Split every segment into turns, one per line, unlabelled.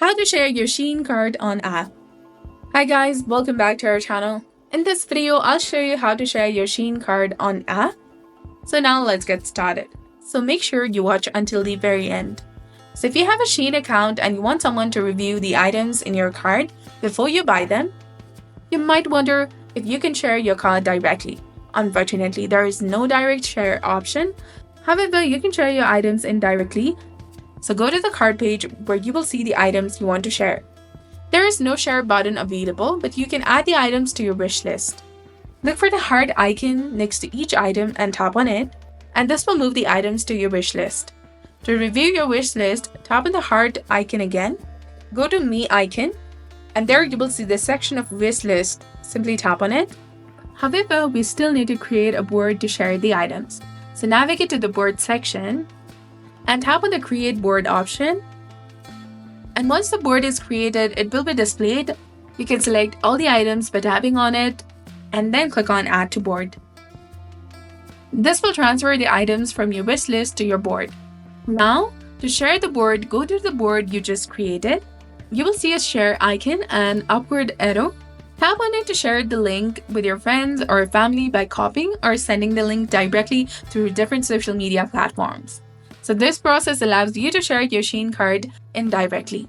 How to share your Shein card on app. Hi guys, welcome back to our channel. In this video, I'll show you how to share your Shein card on app. So now let's get started. So make sure you watch until the very end. So if you have a Shein account and you want someone to review the items in your cart before you buy them, you might wonder if you can share your card directly. Unfortunately, there is no direct share option. However, you can share your items indirectly. So go to the cart page where you will see the items you want to share. There is no share button available, but you can add the items to your wish list. Look for the heart icon next to each item and tap on it, and this will move the items to your wish list. To review your wish list, tap on the heart icon again, go to Me icon, and there you will see the section of wish list. Simply tap on it. However, we still need to create a board to share the items. So navigate to the board section and tap on the Create Board option. And once the board is created, it will be displayed. You can select all the items by tapping on it and then click on Add to Board. This will transfer the items from your wish list to your board. Now, to share the board, go to the board you just created. You will see a share icon and upward arrow. Tap on it to share the link with your friends or family by copying or sending the link directly through different social media platforms. So this process allows you to share your Shein card indirectly.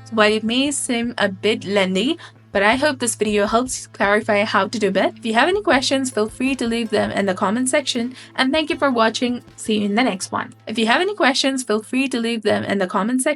So while it may seem a bit lengthy, but I hope this video helps clarify how to do it. If you have any questions, feel free to leave them in the comment section. And thank you for watching. See you in the next one. If you have any questions, feel free to leave them in the comment section.